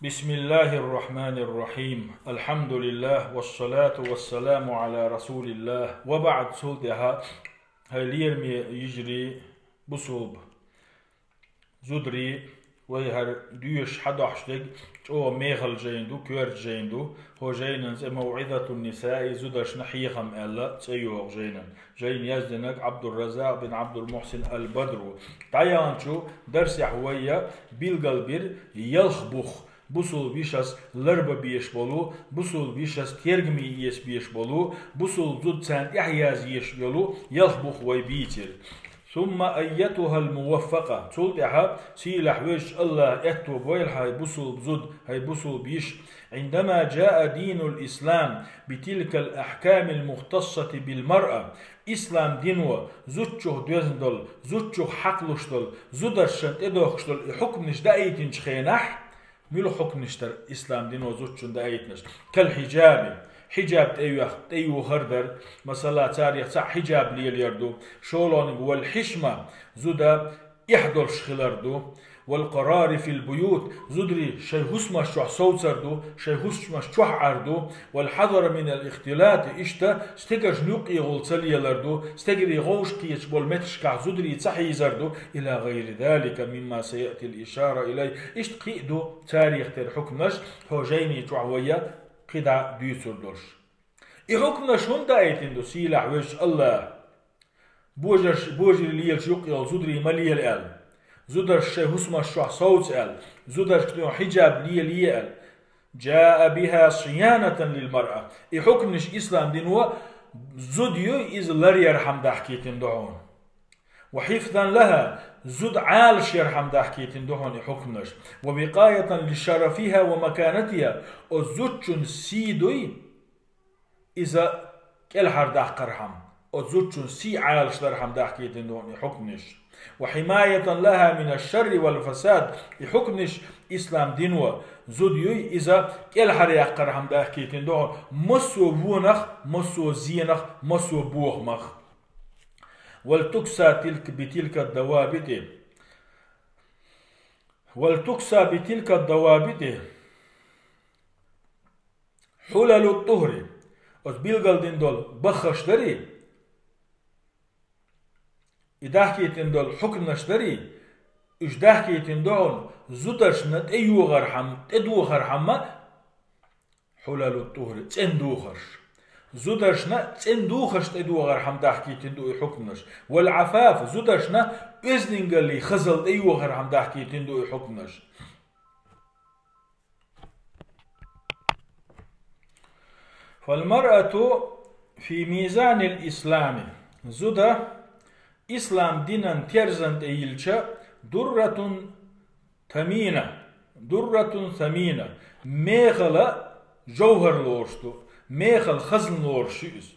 بسم الله الرحمن الرحيم الحمد لله والصلاة والسلام على رسول الله وبعد سلطها هليرمي يجري بصوب زدري ويهر ديوش حداشتك او ميغل جيندو كور جيندو هو جينن موعظة النساء زدرش نحيخم ألا تيوغ جينن جين يزدنك عبد الرزاق بن عبد المحسن البدر تعيانشو درس حوية بالقلبير يلخبخ بوسول بيشاس لربا بيش بولو بوسول بيشاس تيرغمي يس بيش بولو بوسول زود سان احياز يش بولو يلخبخ ويبيتر ثم أيتها الموفقة تلتها سيلح ويش الله اتوب ويلحا بوسول بزود هاي بوسول بيش عندما جاء دين الإسلام بتلك الأحكام المختصة بالمرأة إسلام دينو زوتشو دوزندل زوتشو حقلشتل زودرشنت ادوخشتل حكم نش دايتنش خينح ميلو حكم نشتر إسلام دين وزوجون دايتنش كالحجاب حجاب تيو هردر مثلا تاريخ صح حجاب ليل يردو شولون والحشمة زودا يحضر شخلردو والقرار في البيوت زدري شيخوس شوح صوتردو شيخوس شوح عردو والحذر من الاختلاط اشتا استجر نوقي غلطلي لردو استجر يغوش كيش بولمتش كع زدري تصحي زردو الى غير ذلك مما سياتي الاشاره اليه اشت قيدو تاريخ الحكمش هو جيني تعويا قدا ديسردوش حكمش هم دايتندو سيلح وش الله بوجر ليل شوقي زدري مليل ال زودر شيخوس شوح صوت ال زودر كتو حجاب لي ال جاء بها صيانة للمرأة حكمش إسلام دينوا زوديو إذ لر يرحم دحكيتن دعون وحفظا لها زود عالش يرحم دحكيتن دعون حكمش ووقاية لشرفها ومكانتها وزوجن سيدوي إذا كالحر دحقرحم وزوجن سي عالش لرحم دحكيتن دعون حكمش وحماية لها من الشر والفساد يحكمش إسلام دينوا زوديوي إذا كل حريق قرهم داكيتين دون مسو بونخ مسو زينخ مسو بوغمخ ولتكسى بتلك الضوابط حلل الطهر وتبيلغل دين دول بخش دري إداحكيتين دول حكم نشتري إش داحكيتين دول زودرش نت أيو غرحم تدو غرحم حلال الطهر تندوخش زودرش نت تندوخش تدو غرحم داحكيتين دو حكمنش والعفاف زودرش نت إذننجلي خزل أيو غرحم داحكيتين دو حكمنش فالمرأة في ميزان الإسلام زودا إسلام دينا تيرزند إيلشا درة ثمينة ميغلا جوهر لورشتو ميغل خزن لورشيز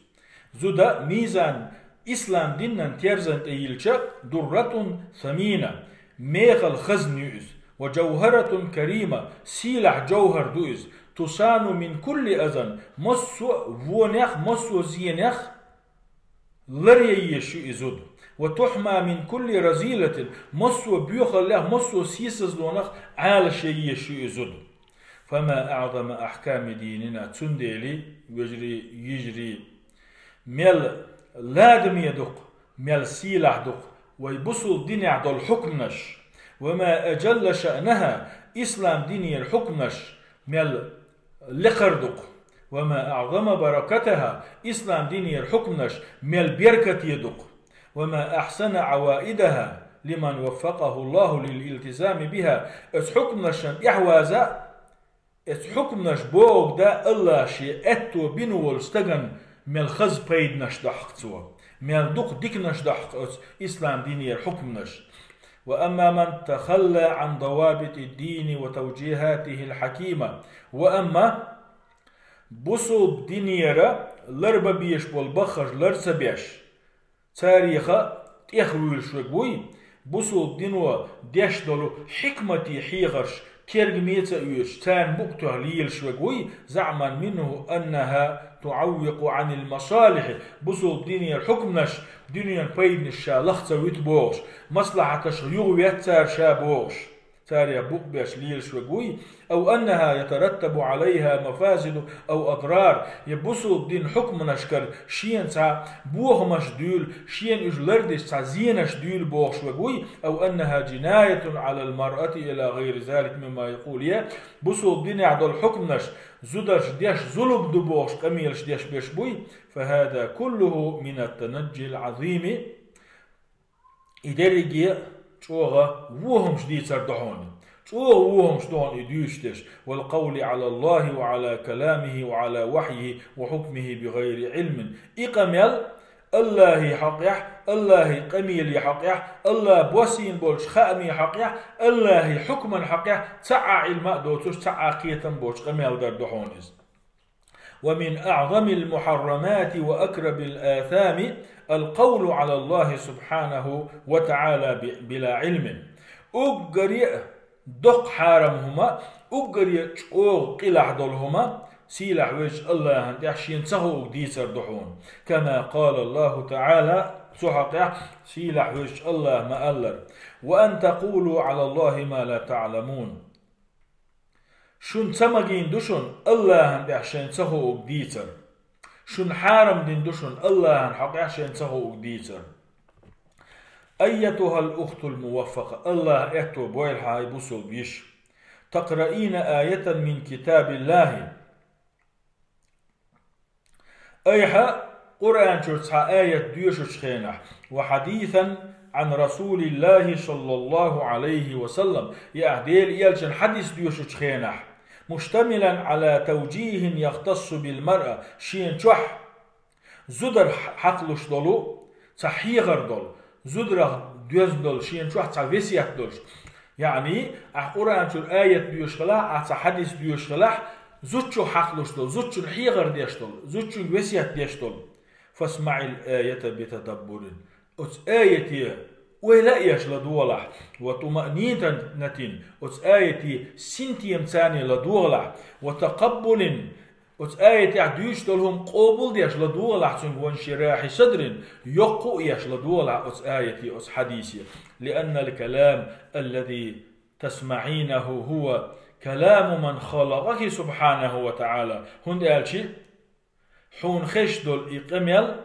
زودا ميزان إسلام دينا تيرزند إيلشا درة ثمينة ميغل خزن يؤز وجوهرة كريمة سيلح جوهر دوز تصان من كل أذن مسو فونيخ مسو زينيخ لري يشو إزود وتحمى من كل رزيلة مسو بيوخ الله مسو سيسز لونخ عال شيء يشو إزود فما أعظم أحكام ديننا تنديلي يجري ميل لادم يدق ميل سيلح دق ويبصوا الدين عدو الحكم نش وما أجل شأنها إسلام ديني الحكم نش ميل لقردق وما أعظم بركتها إسلام ديني الحكم نش ميل بيركة يدق وما أحسن عوائدها لمن وفقه الله للالتزام بها اس حكم نشن إحوازا اس حكم نش بوغ دا الله شي اتو بينو والستغن ميل خز بيد نش دحقتوا ميل دوق ديك نش دحقت إسلام ديني الحكم نش وأما من تخلى عن ضوابط الدين وتوجيهاته الحكيمة وأما بصوب دينيرا لربا بيش بالبخر لرسا بيش تاريخا تيخويل شوكوي بصوب دينوا ديش دولو حكمتي حيغرش كيرغميتا يوش تان بوكتو ليل شوكوي زعما منه أنها تعوق عن المصالح بصوب دينيا الحكم نش دنيا بيد نشا لخت ويت بوغش مصلحة شيوغ ويتسار شا بوغش تاريا بوق بيش ليل شوقوي أو أنها يترتب عليها مفاسد أو أضرار يبصوا بدين حكم نشكر شين تا بوغ مشدول شين إجلردش تا زين شدول بوغ شوقوي أو أنها جناية على المرأة إلى غير ذلك مما يقول يا بصوا بدين يعدل حكم نش زدرش ديش زلب دبوغش قميلش ديش بيش بوي فهذا كله من التنجي العظيم إدرجي شوغا وهم شديد سردحون شوغا وهم شدون إديوشتش والقول على الله وعلى كلامه وعلى وحيه وحكمه بغير علم إقمل الله حقيح الله قميل حقيح الله بوسين بولش خامي حقيح الله حكما حقيح تعا علم دوتش تعا قيتا بولش قميل دردحونز ومن أعظم المحرمات وأكرب الآثام القول على الله سبحانه وتعالى بلا علم أقري دق حارمهما أقري أو قلح دولهما سيلح وجه الله هندح شين سهو ديسر دحون كما قال الله تعالى سحق سيلح وجه الله ما ألر وأن تقولوا على الله ما لا تعلمون شون سمجين دشون الله هندح شين سهو ديسر شون حارم دين دشون الله هنحق شين سهو ديسر أيتها الأخت الموفقة الله أتو بويل هاي بوسو بيش تقرأين آية من كتاب الله أيها قرآن شرطها آية ديوش شخينة وحديثا عن رسول الله صلى الله عليه وسلم يأهديل يلجن حديث ديوش شخينة مشتملا على توجيه يختص بالمرأة شين شح زدر حقلش دولو تحيغر دول زدر ديوز دول شين شح تفسيح دول يعني قرآن شر آية ديوش خلاح حديث ديوش خلاح زوجو حقلش دول زوجو حيغر ديش دول زوجو وسيح ديش دول فاسمع الآية بتدبر آية ولا يش لدولح وطمأنينة نتين آية سنتيم ثاني لدولح وتقبل آية عدوش دولهم قبول ديش لدولح وانشراح صدر يقو يش لدولح آية حديثية لأن الكلام الذي تسمعينه هو كلام من خلقه سبحانه وتعالى هند قالشي حون خش دول إقمل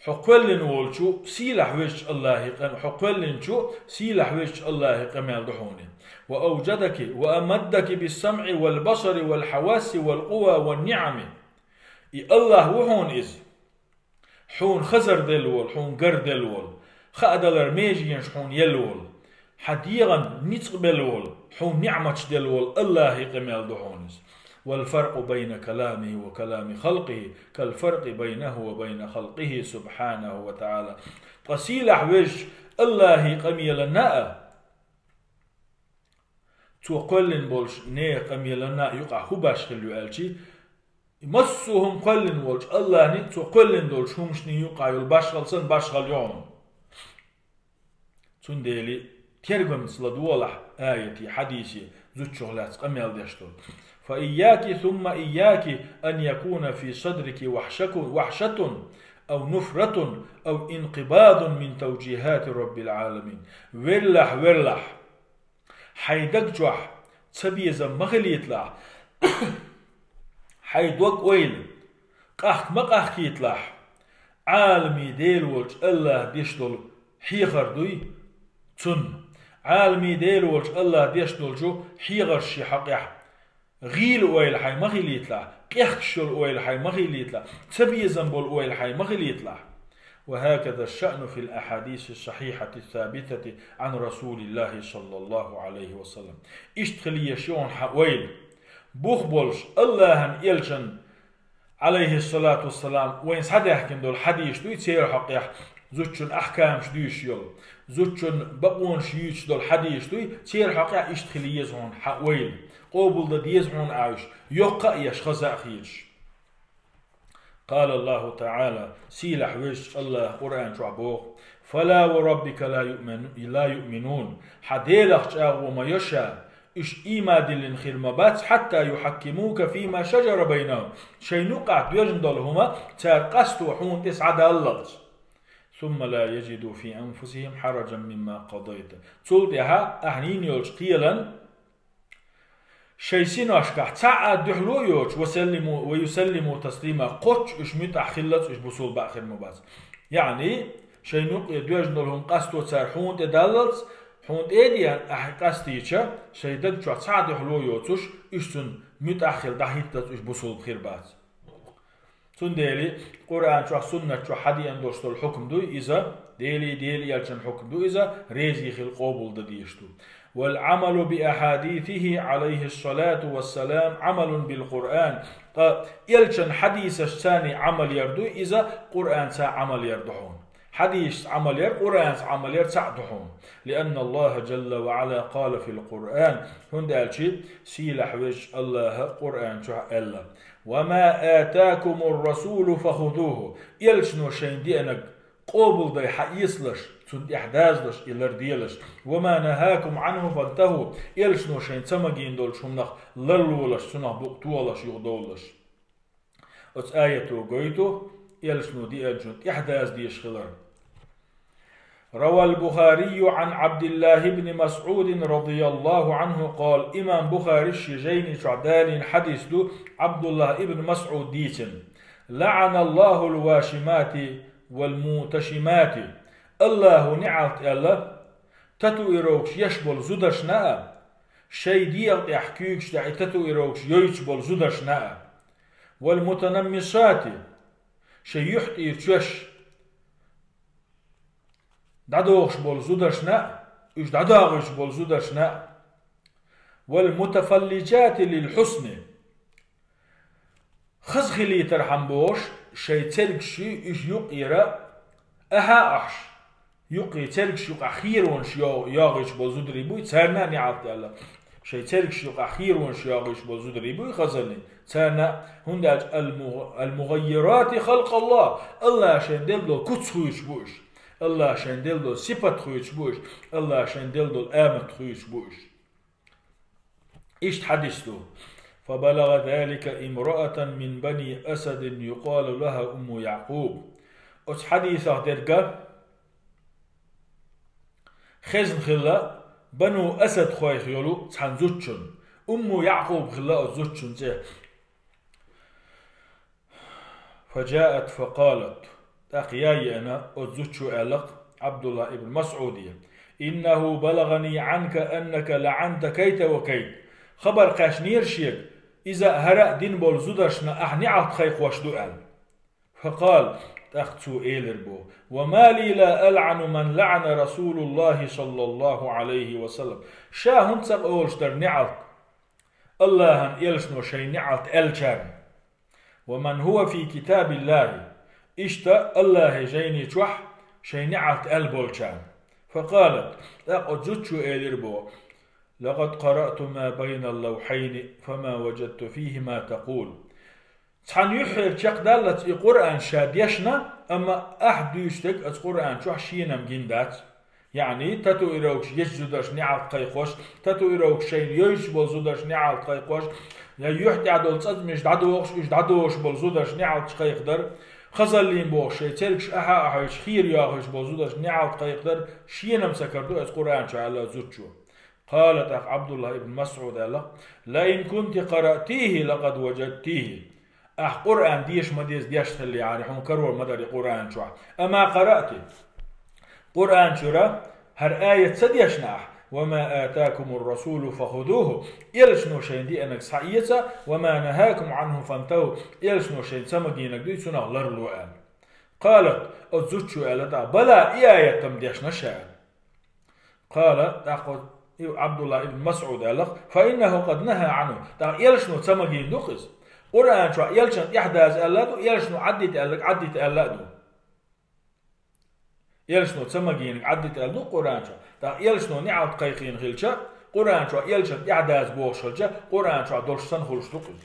حقولن ولشو سيلح وجه الله يقم حقولن شو سيلح وجه الله يقمل دحوني وأوجدك وأمدك بالسمع والبصر والحواس والقوى والنعم الله وحون إز حون خزر دلول حون قر دلول خأدلر ميجي حون يلول حديغا نتقبلول حون نعمة دلول الله يقمل دحونيز والفرق بين كلامه وكلام خلقه كالفرق بينه وبين خلقه سبحانه وتعالى قسيلح وجه الله قميل الناء توقلن بولش ني قميل الناء يقع هباش خلو ألشي مسوهم قلن بولش الله ني توقلن دولش همش ني يقع يلباشغل سن باشغل يوم تنديلي ترجم سلدولح آيتي حديثي زوج شغلات قميل ديشتول فإياك ثم إياك أن يكون في صدرك وحشة أو نفرة أو انقباض من توجيهات رب العالمين ولح حيدك جوح تبيز مغليت لا حيدوك ويل قاحك مقاحك يتلاح عالمي ديل ولج الله ديشتول حيخر دوي تن عالمي ديل ولج الله ديشتول جو حيغر شي حقيح غيل ويل حي مغيل يطلع قيخشل ويل حي مغيل يطلع تبي زنبول ويل حي مغيل يطلع وهكذا الشأن في الأحاديث الصحيحة الثابتة عن رسول الله صلى الله عليه وسلم اشتخلي يشون ويل بوخبولش الله يلشن عليه الصلاة والسلام وين سعد يحكم دول حديث دو يتسير حقيح زوجن أحكام شديش يول زوجن بقون شيوش دول حديث دو يتسير حقيح اشتخلي يزهون ويل قوبل دا ديزعون عايش يقع يشخص أخيرش قال الله تعالى سيلح وش الله قرآن شعبوه فلا وربك لا يؤمنون حديلخ جاء وما يشاء إش إيماد للخرمبات حتى يحكموك فيما شجر بينهم شي نقع يجندلهما تار قست وحون تسعد الله ثم لا يجدوا في أنفسهم حرجا مما قضيت. تول دها أهنين يولش قيلا شيسين أشكح تعاد دحلو يوش ويسلموا تسليما قوش إش متأخلت إش بصول بآخر مباز. يعني شينوق يدوجن لهم قصدو تسارحون تدلت حون إيديان قصديشا شيدد شو تعاد دحلو يوش إشتن متأخل دحيتت إش بصول بخير باز. تون ديلي قرآن شو سنة شو حدي أندوشت الحكم دو إذا ديلي يلشن حكم دو إذا ريزي خل قبول ديشتو. والعمل بأحاديثه عليه الصلاة والسلام عمل بالقرآن. يلشن حديث الثاني عمل يردو إذا قرآن سا عمل يردحون. حديث عمل يرد قرآن عمل يرد سعدحون. لأن الله جل وعلا قال في القرآن هند ألشي سيلح وش الله قرآن شو ألا وما آتاكم الرسول فخذوه. يلشنو شين دينك قبل دي حيصلش تند إحداثلش إلر ديلش وما نهاكم عنه فانتهوا. يلشنو شين تمجين دول شمنخ لرولش سنخ بقتولش يغدولش. أتس آية قويتو يلشنو دي أجند إحداث ديش خلر. روى البخاري عن عبد الله بن مسعود رضي الله عنه قال إمام بخاري الشجين شعدال حديث دو عبد الله بن مسعود ديتن لعن الله الواشمات والمتشمات. الله نعلت الله تتو إروكش يشبل زدشنا شي ديال يحكيكش دعي تتو إروكش يشبل زدشنا والمتنمصات شي يحت إرشوش دادوغش بول زودشنا إش دادوغش بول زودشنا والمتفلجات للحسن خزخلي ترحم بوش شي تلكشي إش يقيرا أها أحش يقي تلكش يق أخير ونش ياغش بول زود ريبوي تسارنا نعالت الله شي تلكش يق أخير ونش ياغش بول زود ريبوي خزلني تسارنا هنداج المغيرات خلق الله شندل دو كتسويش بوش الله شندل دو صفت خويش بوش الله شندل دو آمن خويش بوش. إيش حدث له فبلغ ذلك امرأة من بني أسد يقال لها أم يعقوب. أتس حديثة درقة خزن خلا بنو أسد خوي خيولو تحن زوتشن أم يعقوب خلا زوتشن فجاءت فقالت تقياي أنا أزوتشو ألق عبد الله ابن مسعودية إنه بلغني عنك أنك لعنت كيت وكيت. خبر قاشنير شيك إذا هرأ دين بول زودشنا أحني عط خيق وشدو أل. فقال تختو إيلربو وما لي لا ألعن من لعن رسول الله صلى الله عليه وسلم. شاهن تقولش در نعط الله إلشنو شي نعط ألشان ومن هو في كتاب الله إشتا الله جيني توح شي نعت البولشان. فقالت لقد زدت إليربو لقد قرأت ما بين اللوحين فما وجدت فيه ما تقول. تحن يحير تشق دالت القرآن شاد يشنا أما أحد يشتك القرآن توح شينم جندات يعني تتو إروكش يجزدش نعت قيقوش تتو إروكش شين يجبل زدش نعت قيقوش يا يحدي عدول تزمش دعدوش إش دعدوش بل زدش نعت قيقدر خزلين بوش تلكش أحاش خير ياخش بوزودش نعت قيقدر شينم سكردو از قرآن شعلا زوتشو. قالت عبد الله ابن مسعود الله لئن كنت قرأتيه لقد وجدتيه. قرآن ديش مديز ديش تخلي عارحون كرور مدري قرآن شو أما قرأت قرآن شرا هر آية سديشناح وما آتاكم الرسول فخذوه يلشنو شين دي أنك سعيتا وما نهاكم عنه فانتهوا يلشنو شين سمجينك دي سنة لرلوان. قالت أزوتشو ألتا بلا آية تمديش نشاء. قالت عبد الله ابن مسعود ألق فإنه قد نهى عنه يلشنو سمجين دقز قرآن شو يلشن إحداث ألادو يلشنو عدت ألادو يلشنو تسمجين عدت ألادو قرآن شو يلشنو نعت قيقين غلشة قرآن شو يلشن إحداث بوشلشة قرآن شو دولشتن خلشتقز.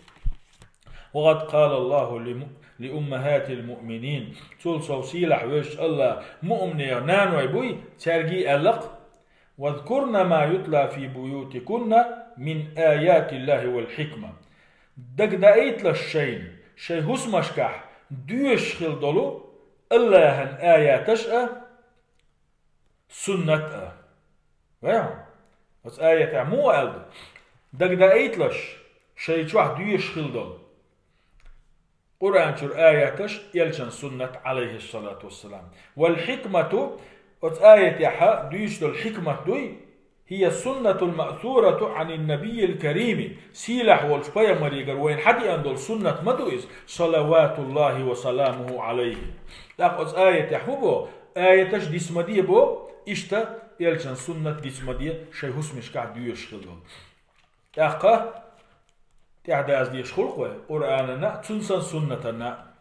وقد قال الله لأمهات المؤمنين تول صوصيلح وش الله مؤمنير نانو يبوي ترجي ألق واذكرن ما يتلى في بيوتكن من آيات الله والحكمة. دق دقيت للشين شي هسمشكح دوش خل دولو الله آياتش سنة وياهم بس آية مو ألد دق إيتلش شيء واحد يشخلدل قرآن شر آياتش يلشن سنة عليه الصلاة والسلام والحكمة آية يحا ديشتل الحكمة دوي هي السنة المأثورة عن النبي الكريم سيلح والشبايا مريقر وين حدي أندل سنة مدوئز صلوات الله وسلامه عليه لأخذ آية يحبو آية تش ديسمدية بو إشتا يلشن سنة ديسمدية شيء هسمش قاعد يشخلهم أخذ تعداز ديش خلقه قرآننا تنسى سنتنا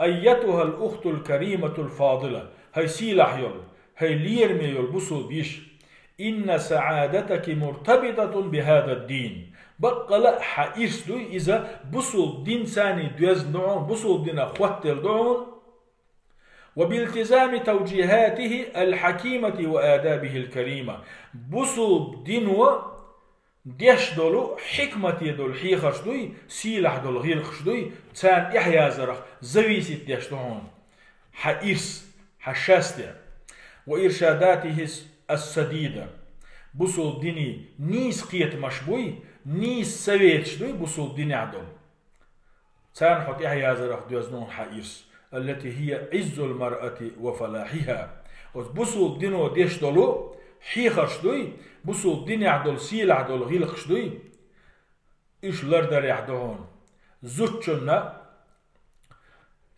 أيتها الأخت الكريمة الفاضلة هاي سيلح يل هاي ليرمي يلبسوا بيش إن سعادتك مرتبطة بهذا الدين بقى حائرس دوي إذا بصوا دين ثاني دوز نوعون بصوا دين أخوات دعون وبالتزام توجيهاته الحكيمة وآدابه الكريمة بصوا دينو ديش دولو حكمة دول حيخش دوي سيلح دول غيرخش دوي تان إحيا زرخ زويسي ديش دعون حائرس حشاستي وإرشاداته السديدة بصول ديني نيس قيت مشبوي نيس سويت شدوي بصول ديني عدل تان حط إحيا زرخ دوزنون حائرس التي هي عز المرأة وفلاحها بصول دينو ديش دولو حيخر شدوي بصول ديني عدل سيل عدل غيلق شدوي إيش لردر يعدهون زوتشنا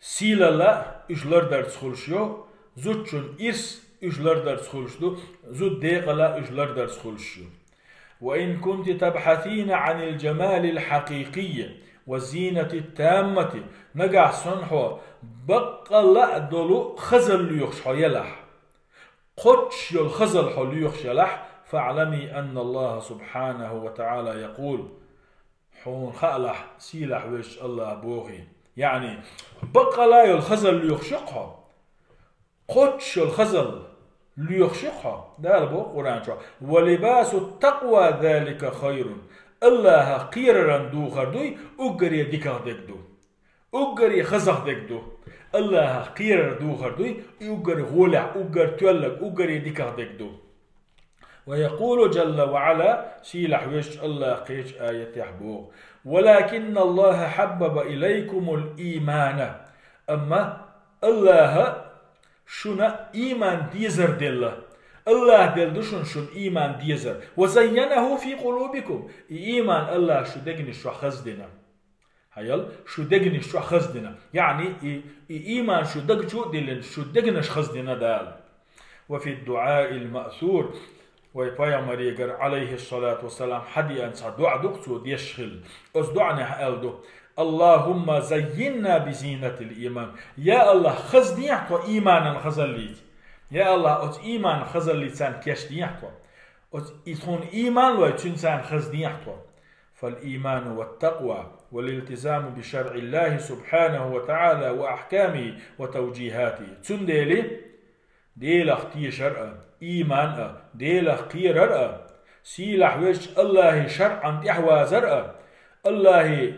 سيل الله إيش لردر تسخلشيو زوتشن إرس إجلر درس خلشدو زود ديقلا إجلر درس خلشدو وإن كنت تبحثين عن الجمال الحقيقي والزينة التامة نقع صنحو بقى لا دولو خزل ليخش يلح قدش الخزل حو ليخش يلح فاعلمي أن الله سبحانه وتعالى يقول حون خالح سيلح وش الله بوغي يعني بقى لا الخزل ليخشقها قدش الخزل ليخشقها دالبو قرآن شو ولباس التقوى ذلك خير الله قيرا دو خردوي أجري ديكا ديكدو أجري خزق ديكدو الله قيرا دو خردوي أجري غولع أجري تولق أجري ديكا ديكدو ويقول جل وعلا سيلح ويش الله قيش آية يحبوه ولكن الله حبب إليكم الإيمان أما الله شنا إيمان ديزر دله الله دل شن إيمان ديزر وزينه في قلوبكم إيمان الله شو دقني شو خزدنا هيل شو دقني شو خزدنا يعني إيمان شو دقجو دلن شو دقنش خزدنا دال وفي الدعاء المأثور ويبايا مريقر عليه الصلاة والسلام حدي أنسى دعاء دكتو ديشخل أصدعنا ألدو اللهم زينا بزينة الإيمان يا الله خزني يحكو إيمانا خزليت يا الله أت إيمان خزليت سان كيش يحكو أت يتون إيمان لو تنسان خزني يحكو فالإيمان والتقوى والالتزام بشرع الله سبحانه وتعالى وأحكامه وتوجيهاته تندلي ديل اختي شرع إيمان ديل اختي رأى سيلح وش الله شرعا تحوى زرع الله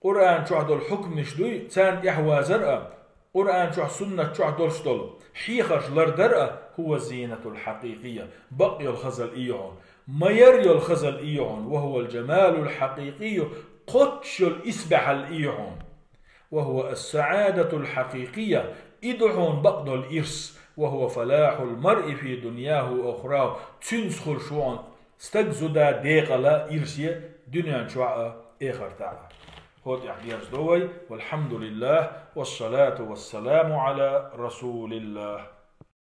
قرآن شو عدل حكم نشدوي تان يحوى زرقة قرآن شو سنة شو عدل شدل حيخش لردرقة هو الزينة الحقيقية بقي الخزل إيهون ما يري الخزل إيهون وهو الجمال الحقيقي قدش الإسبح الإيهون وهو السعادة الحقيقية إدحون بقض الإرس وهو فلاح المرء في دنياه وأخراه تنسخل شوان استجزدا ديقلا إرسية دنيا شوعة إخر تعالى هود يحديث دوي والحمد لله والصلاة والسلام على رسول الله.